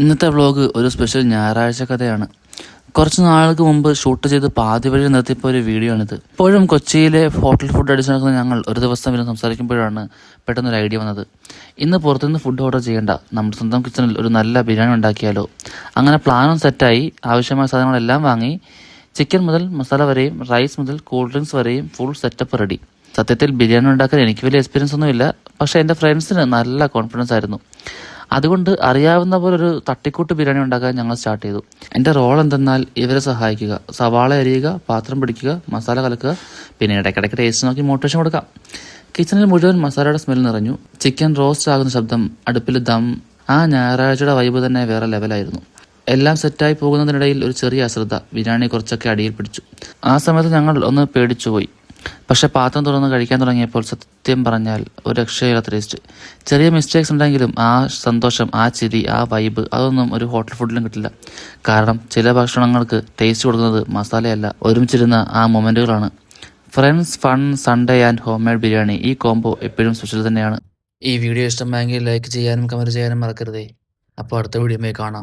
ഇന്നത്തെ വ്ളോഗ് ഒരു സ്പെഷ്യൽ ഞായറാഴ്ച കഥയാണ്. കുറച്ച് നാളുകൾക്ക് മുമ്പ് ഷൂട്ട് ചെയ്ത് പാതി വഴി നിർത്തിയപ്പോൾ ഒരു വീഡിയോ ആണിത്. ഇപ്പോഴും കൊച്ചിയിലെ ഹോട്ടൽ ഫുഡ് അടിച്ചു നടക്കുന്ന ഞങ്ങൾ ഒരു ദിവസം ഇരുന്ന് സംസാരിക്കുമ്പോഴാണ് പെട്ടെന്നൊരു ഐഡിയ വന്നത്. ഇന്ന് പുറത്തുനിന്ന് ഫുഡ് ഓർഡർ ചെയ്യേണ്ട, നമ്മുടെ സ്വന്തം കിച്ചണിൽ ഒരു നല്ല ബിരിയാണി ഉണ്ടാക്കിയാലോ. അങ്ങനെ പ്ലാനും സെറ്റായി, ആവശ്യമായ സാധനങ്ങളെല്ലാം വാങ്ങി. ചിക്കൻ മുതൽ മസാല വരെയും റൈസ് മുതൽ കൂൾ ഡ്രിങ്ക്സ് വരെയും ഫുൾ സെറ്റപ്പ് റെഡി. സത്യത്തിൽ ബിരിയാണി ഉണ്ടാക്കാൻ എനിക്ക് വലിയ എക്സ്പീരിയൻസ് ഒന്നുമില്ല, പക്ഷേ എൻ്റെ ഫ്രണ്ട്സിന് നല്ല കോൺഫിഡൻസ് ആയിരുന്നു. അതുകൊണ്ട് അറിയാവുന്ന പോലെ ഒരു തട്ടിക്കൂട്ട് ബിരിയാണി ഉണ്ടാക്കാൻ ഞങ്ങൾ സ്റ്റാർട്ട് ചെയ്തു. എൻ്റെ റോൾ എന്തെന്നാൽ ഇവരെ സഹായിക്കുക, സവാള അരിയുക, പാത്രം പിടിക്കുക, മസാല കലക്കുക, പിന്നെ ഇടയ്ക്കിടയ്ക്ക് ടേസ്റ്റ് നോക്കി മോട്ടിവേഷൻ കൊടുക്കാം. കിച്ചണിൽ മുഴുവൻ മസാലയുടെ സ്മെൽ നിറഞ്ഞു. ചിക്കൻ റോസ്റ്റ് ആകുന്ന ശബ്ദം, അടുപ്പിൽ ദം. ആ ഞായറാഴ്ചയുടെ വൈബ് തന്നെ വേറെ ലെവലായിരുന്നു. എല്ലാം സെറ്റായി പോകുന്നതിനിടയിൽ ഒരു ചെറിയ അശ്രദ്ധ, ബിരിയാണി കുറച്ചൊക്കെ അടിയിൽ പിടിച്ചു. ആ സമയത്ത് ഞങ്ങൾ ഒന്ന് പേടിച്ചുപോയി. പക്ഷെ പാത്രം തുറന്ന് കഴിക്കാൻ തുടങ്ങിയപ്പോൾ സത്യം പറഞ്ഞാൽ ഒരു രക്ഷയില്ലാത്ത ടേസ്റ്റ്. ചെറിയ മിസ്റ്റേക്സ് ഉണ്ടെങ്കിലും ആ സന്തോഷം, ആ ചിരി, ആ വൈബ് അതൊന്നും ഒരു ഹോട്ടൽ ഫുഡിലും കിട്ടില്ല. കാരണം ചില ഭക്ഷണങ്ങൾക്ക് ടേസ്റ്റ് കൊടുക്കുന്നത് മസാലയല്ല, ഒരുമിച്ചിരുന്ന ആ മൊമെൻറ്റുകളാണ്. Friends, fun, Sunday and homemade biryani, ഈ കോംബോ എപ്പോഴും സ്പെഷ്യൽ തന്നെയാണ്. ഈ വീഡിയോ ഇഷ്ടമായെങ്കിൽ ലൈക്ക് ചെയ്യാനും കമൻറ്റ് ചെയ്യാനും മറക്കരുതേ. അപ്പോൾ അടുത്ത വീഡിയോയിൽ കാണാം.